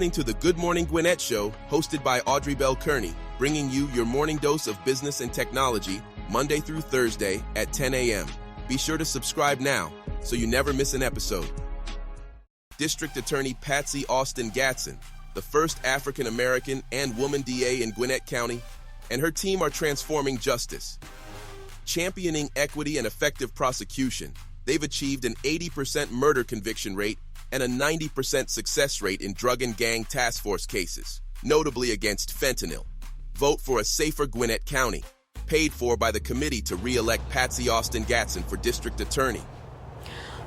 listening to the Good Morning Gwinnett Show, hosted by Audrey Bell Kearney, bringing you your morning dose of business and technology, Monday through Thursday at 10 a.m. Be sure to subscribe now so you never miss an episode. District Attorney Patsy Austin Gatson, the first African-American and woman DA in Gwinnett County, and her team are transforming justice. Championing equity and effective prosecution, they've achieved an 80% murder conviction rate and a 90% success rate in drug and gang task force cases, notably against fentanyl. Vote for a safer Gwinnett County. Paid for by the committee to re-elect Patsy Austin Gatson for District Attorney.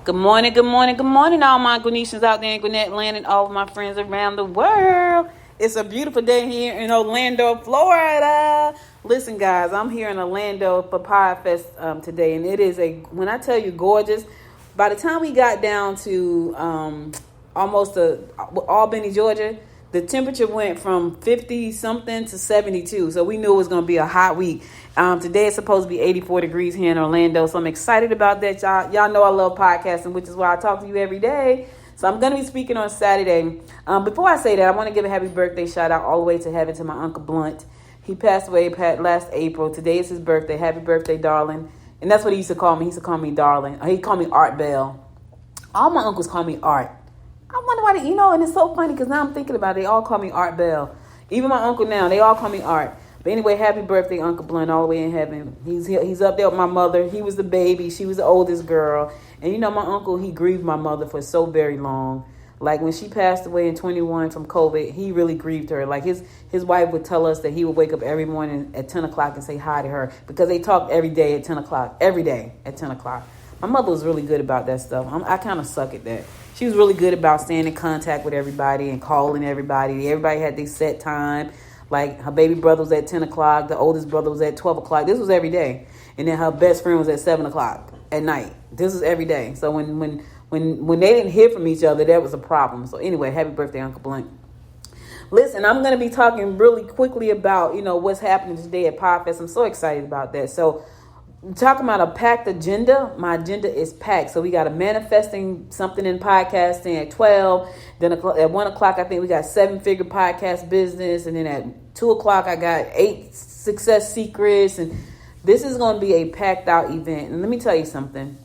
Good morning, good morning, good morning, all my Gwinnetians out there in Gwinnett land and all of my friends around the world. It's a beautiful day here in Orlando, Florida. Listen, guys, I'm here in Orlando for Podfest today, and it is when I tell you gorgeous, by the time we got down to almost Albany, Georgia, the temperature went from 50-something to 72, so we knew it was going to be a hot week. Today it's supposed to be 84 degrees here in Orlando, so I'm excited about that. Y'all know I love podcasting, which is why I talk to you every day. So I'm going to be speaking on Saturday. Before I say that, I want to give a happy birthday shout out all the way to heaven to my Uncle Blunt. He passed away last April. Today is his birthday. Happy birthday, darling. And that's what he used to call me. He used to call me darling. He called me Art Bell. All my uncles call me Art. I wonder why and it's so funny because now I'm thinking about it. They all call me Art Bell. Even my uncle now, they all call me Art. But anyway, happy birthday, Uncle Blunt, all the way in heaven. He's up there with my mother. He was the baby. She was the oldest girl. And my uncle, he grieved my mother for so very long. Like when she passed away in 21 from COVID, he really grieved her. Like his wife would tell us that he would wake up every morning at 10 o'clock and say hi to her because they talked every day at 10 o'clock. Every day at 10 o'clock. My mother was really good about that stuff. I kind of suck at that. She was really good about staying in contact with everybody and calling everybody. Everybody had their set time. Like her baby brother was at 10 o'clock. The oldest brother was at 12 o'clock. This was every day. And then her best friend was at 7 o'clock at night. This is every day. So when they didn't hear from each other, that was a problem. So anyway, happy birthday, Uncle Blunt. Listen, I'm going to be talking really quickly about, what's happening today at Podfest. I'm so excited about that. So talking about a packed agenda, my agenda is packed. So we got a manifesting something in podcasting at 12. Then at 1 o'clock, I think we got 7-figure podcast business. And then at 2 o'clock, I got 8 success secrets. And this is going to be a packed out event. And let me tell you something.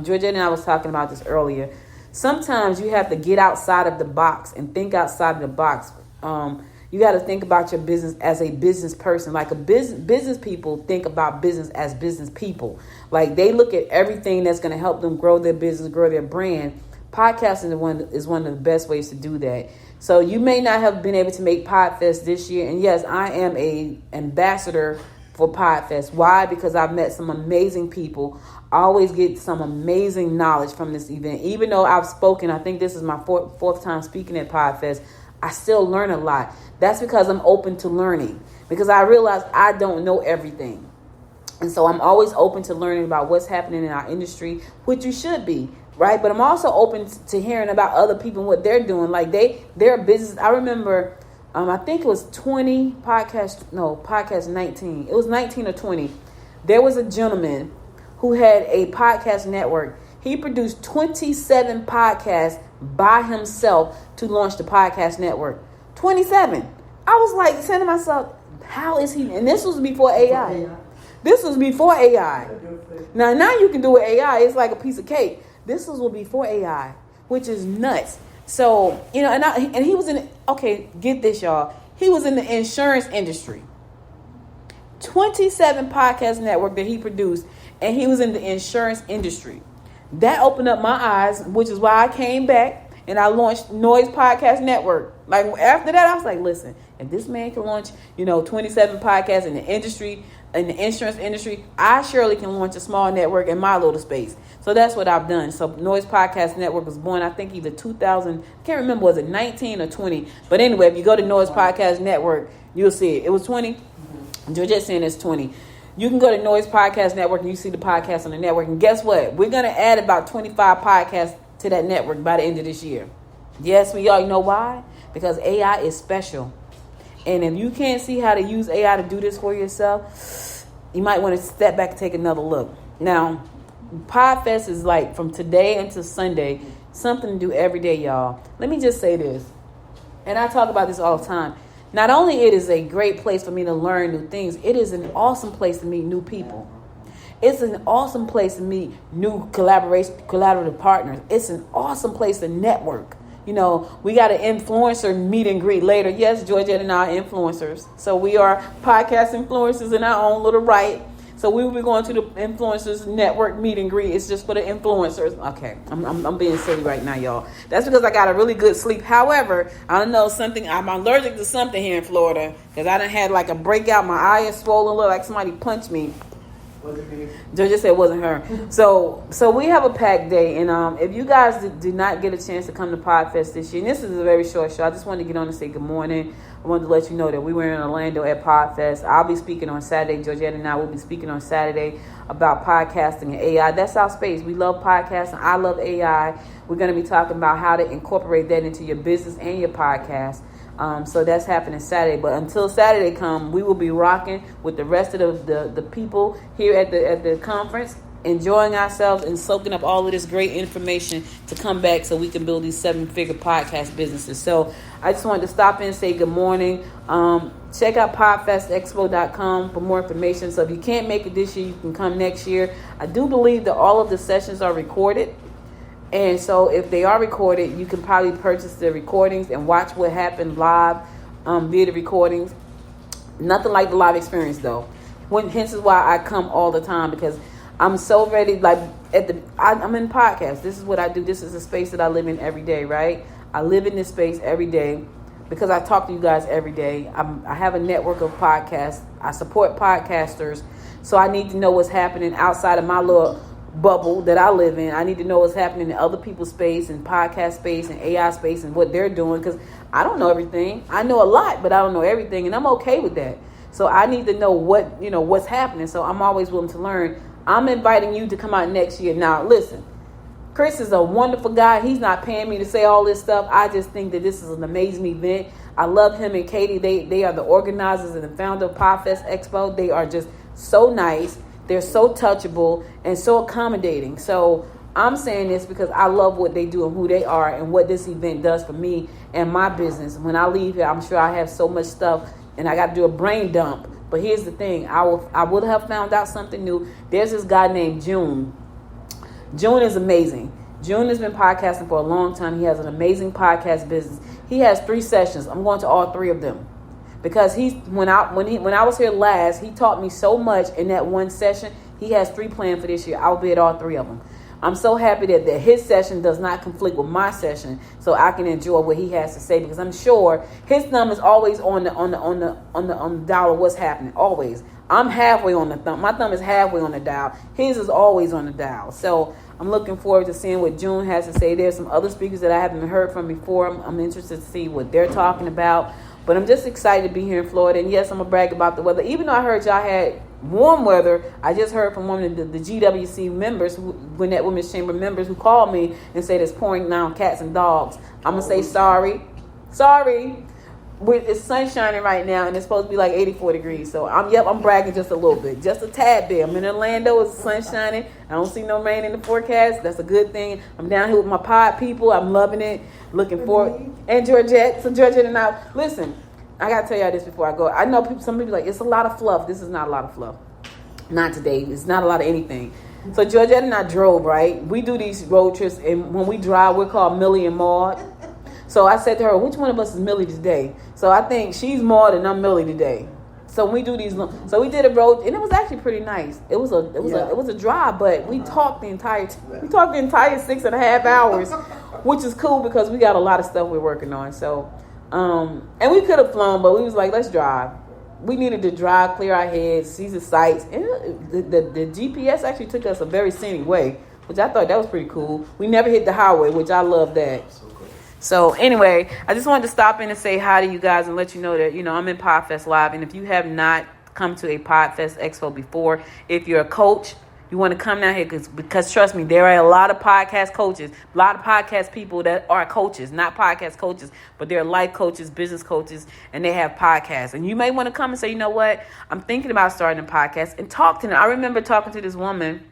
Georgia and I was talking about this earlier. Sometimes you have to get outside of the box and think outside of the box. You got to think about your business as a business person. Like business people think about business as business people. Like they look at everything that's going to help them grow their business, grow their brand. Podcasting is one of the best ways to do that. So you may not have been able to make Podfest this year. And yes, I am an ambassador for Podfest. Why? Because I've met some amazing people. I always get some amazing knowledge from this event. Even though I've spoken, I think this is my fourth time speaking at Podfest, I still learn a lot. That's because I'm open to learning. Because I realize I don't know everything. And so I'm always open to learning about what's happening in our industry, which you should be, right? But I'm also open to hearing about other people and what they're doing. Like their business. I remember, I think it was podcast 19. It was 19 or 20. There was a gentleman who had a podcast network. He produced 27 podcasts by himself to launch the podcast network. 27. I was like saying to myself, how is he? And this was before AI. This was before AI. Now you can do it with AI. It's like a piece of cake. This was before AI, which is nuts. So, and he was get this, y'all. He was in the insurance industry. 27 podcast network that he produced, and he was in the insurance industry. That opened up my eyes, which is why I came back and I launched Noise Podcast Network. Like after that, I was like, listen, if this man can launch, 27 podcasts in the industry, in the insurance industry, I surely can launch a small network in my little space. So that's what I've done. So Noise Podcast Network was born, I think either 2000, I can't remember, was it 19 or 20? But anyway, if you go to Noise Podcast Network, you'll see it. It was 20. Georgette's saying it's 20. You can go to Noise Podcast Network and you see the podcast on the network. And guess what? We're going to add about 25 podcasts to that network by the end of this year. Yes, we all know why? Because AI is special. And if you can't see how to use AI to do this for yourself, you might want to step back and take another look. Now, Podfest is like from today until Sunday, something to do every day, y'all. Let me just say this. And I talk about this all the time. Not only it is a great place for me to learn new things, it is an awesome place to meet new people. It's an awesome place to meet new collaborative partners. It's an awesome place to network. You know, we got an influencer meet and greet later. Yes, Georgette and I are influencers. So we are podcast influencers in our own little right. So we will be going to the influencers network meet and greet. It's just for the influencers. Okay, I'm being silly right now, y'all. That's because I got a really good sleep. However, I don't know something. I'm allergic to something here in Florida because I done had like a breakout. My eye is swollen, look like somebody punched me. Was it me? Georgia said it wasn't her. So we have a packed day, and if you guys did not get a chance to come to Podfest this year, and this is a very short show, I just wanted to get on and say good morning. I wanted to let you know that we were in Orlando at Podfest. I'll be speaking on Saturday. Georgette and I will be speaking on Saturday about podcasting and AI. That's our space. We love podcasting. I love AI. We're going to be talking about how to incorporate that into your business and your podcast. So that's happening Saturday. But until Saturday come, we will be rocking with the rest of the people here at the conference, enjoying ourselves and soaking up all of this great information to come back so we can build these 7-figure podcast businesses. So I just wanted to stop in and say good morning. Check out podfestexpo.com for more information. So if you can't make it this year, you can come next year. I do believe that all of the sessions are recorded. And so if they are recorded, you can probably purchase the recordings and watch what happened live via the recordings. Nothing like the live experience, though. Hence is why I come all the time, because I'm so ready. Like I'm in podcasts. This is what I do. This is a space that I live in every day, right? I live in this space every day because I talk to you guys every day. I have a network of podcasts. I support podcasters. So I need to know what's happening outside of my little bubble that I live in. I need to know what's happening in other people's space and podcast space and AI space and what they're doing, because I don't know everything. I know a lot, but I don't know everything, and I'm okay with that. So I need to know what's happening. So I'm always willing to learn. I'm inviting you to come out next year. Now, listen, Chris is a wonderful guy. He's not paying me to say all this stuff. I just think that this is an amazing event. I love him and Katie. They are the organizers and the founder of Podfest Expo. They are just so nice. They're so touchable and so accommodating. So I'm saying this because I love what they do and who they are and what this event does for me and my business. When I leave here, I'm sure I have so much stuff and I got to do a brain dump. But here's the thing. I would have found out something new. There's this guy named June. June is amazing. June has been podcasting for a long time. He has an amazing podcast business. He has 3 sessions. I'm going to all 3 of them. Because when I was here last, he taught me so much in that one session. He has 3 planned for this year. I'll be at all 3 of them. I'm so happy that his session does not conflict with my session, so I can enjoy what he has to say, because I'm sure his thumb is always on the dial of what's happening. Always. I'm halfway on the thumb. My thumb is halfway on the dial. His is always on the dial. So I'm looking forward to seeing what June has to say. There's some other speakers that I haven't heard from before. I'm interested to see what they're talking about. But I'm just excited to be here in Florida. And yes, I'm going to brag about the weather. Even though I heard y'all had warm weather, I just heard from one of the GWC members, Gwinnett Women's Chamber members, who called me and said it's pouring down cats and dogs. I'm going to say sorry. Sorry. It's sun shining right now, and it's supposed to be like 84 degrees. So I'm bragging just a little bit, just a tad bit. I'm in Orlando, it's sun shining. I don't see no rain in the forecast. That's a good thing. I'm down here with my pod people. I'm loving it. Looking forward. And Georgette. So Georgette and I, listen, I got to tell y'all this before I go. I know some people like, it's a lot of fluff. This is not a lot of fluff. Not today. It's not a lot of anything. So Georgette and I drove, right? We do these road trips, and when we drive, we're called Millie and Maud. So I said to her, which one of us is Millie today? So I think she's Maud and I'm Millie today. So when we do these, so we did a road, and it was actually pretty nice. It was a drive, but we talked the entire 6.5 hours, which is cool because we got a lot of stuff we're working on. So, and we could have flown, but we was like, let's drive. We needed to drive, clear our heads, see the sights. And the GPS actually took us a very scenic way, which I thought that was pretty cool. We never hit the highway, which I love that. So anyway, I just wanted to stop in and say hi to you guys and let you know that, I'm in Podfest Live. And if you have not come to a Podfest Expo before, if you're a coach, you want to come down here because trust me, there are a lot of podcast coaches, a lot of podcast people that are coaches, not podcast coaches, but they're life coaches, business coaches, and they have podcasts. And you may want to come and say, you know what, I'm thinking about starting a podcast, and talk to them. I remember talking to this woman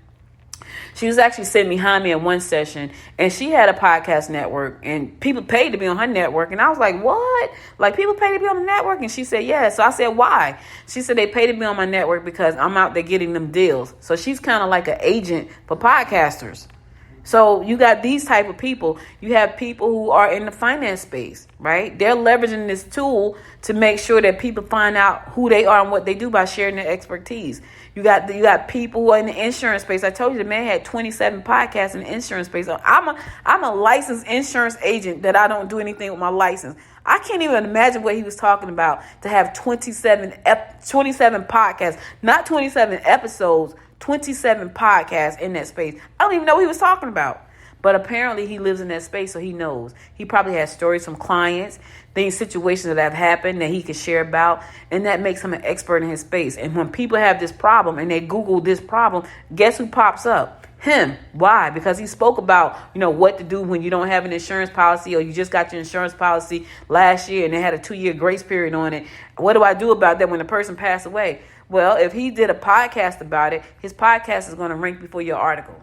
She was actually sitting behind me in one session, and she had a podcast network, and people paid to be on her network. And I was like, what? Like, people pay to be on the network? And she said, yeah. So I said, why? She said, they pay to be on my network because I'm out there getting them deals. So she's kind of like an agent for podcasters. So you got these type of people. You have people who are in the finance space, right? They're leveraging this tool to make sure that people find out who they are and what they do by sharing their expertise. You got people who are in the insurance space. I told you the man had 27 podcasts in the insurance space. So I'm a licensed insurance agent that I don't do anything with my license. I can't even imagine what he was talking about to have 27 podcasts, not 27 episodes, 27 podcasts in that space. I don't even know what he was talking about. But apparently he lives in that space, so he knows. He probably has stories from clients, things, situations that have happened that he can share about, and that makes him an expert in his space. And when people have this problem and they Google this problem, guess who pops up? Him. Why? Because he spoke about, what to do when you don't have an insurance policy, or you just got your insurance policy last year and they had a 2-year grace period on it. What do I do about that when the person passed away? Well, if he did a podcast about it, his podcast is going to rank before your article.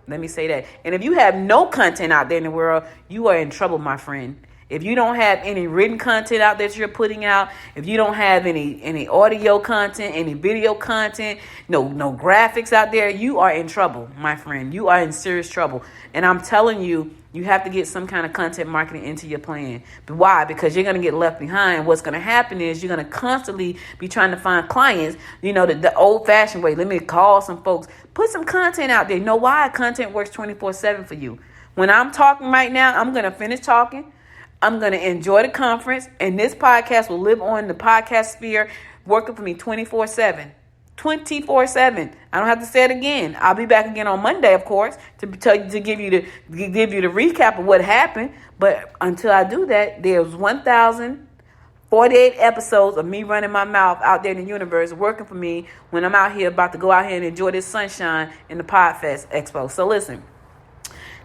Let me say that. And if you have no content out there in the world, you are in trouble, my friend. If you don't have any written content out there that you're putting out, if you don't have any audio content, any video content, no graphics out there, you are in trouble, my friend. You are in serious trouble. And I'm telling you, you have to get some kind of content marketing into your plan. But why? Because you're going to get left behind. What's going to happen is you're going to constantly be trying to find clients, the old-fashioned way. Let me call some folks. Put some content out there. You know why? Content works 24/7 for you. When I'm talking right now, I'm going to finish talking. I'm going to enjoy the conference. And this podcast will live on the podcast sphere, working for me 24/7. 24/7. I don't have to say it again. I'll be back again on Monday, of course, to give you the recap of what happened. But until I do that, there's 1,048 episodes of me running my mouth out there in the universe, working for me when I'm out here about to go out here and enjoy this sunshine in the Podfest Expo. So listen,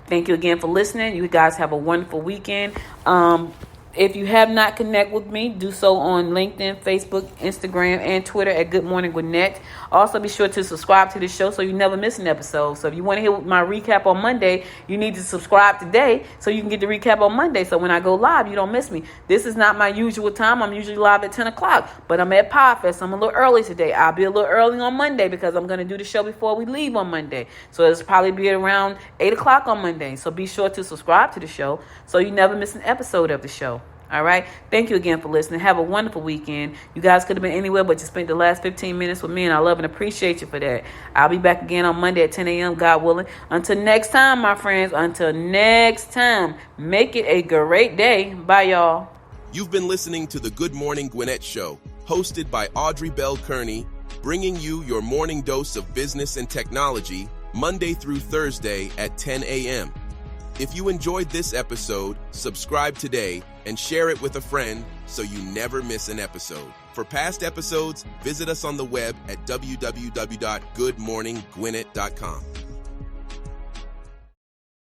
thank you again for listening. You guys have a wonderful weekend. If you have not connected with me, do so on LinkedIn, Facebook, Instagram, and Twitter at Good Morning Gwinnett. Also, be sure to subscribe to the show so you never miss an episode. So if you want to hear my recap on Monday, you need to subscribe today so you can get the recap on Monday. So when I go live, you don't miss me. This is not my usual time. I'm usually live at 10 o'clock, but I'm at Podfest. I'm a little early today. I'll be a little early on Monday because I'm going to do the show before we leave on Monday. So it'll probably be around 8 o'clock on Monday. So be sure to subscribe to the show so you never miss an episode of the show. All right. Thank you again for listening. Have a wonderful weekend. You guys could have been anywhere, but you spent the last 15 minutes with me, and I love and appreciate you for that. I'll be back again on Monday at 10 a.m., God willing. Until next time, my friends, until next time, make it a great day. Bye, y'all. You've been listening to the Good Morning Gwinnett Show, hosted by Audrey Bell Kearney, bringing you your morning dose of business and technology, Monday through Thursday at 10 a.m. If you enjoyed this episode, subscribe today and share it with a friend so you never miss an episode. For past episodes, visit us on the web at www.goodmorninggwinnett.com.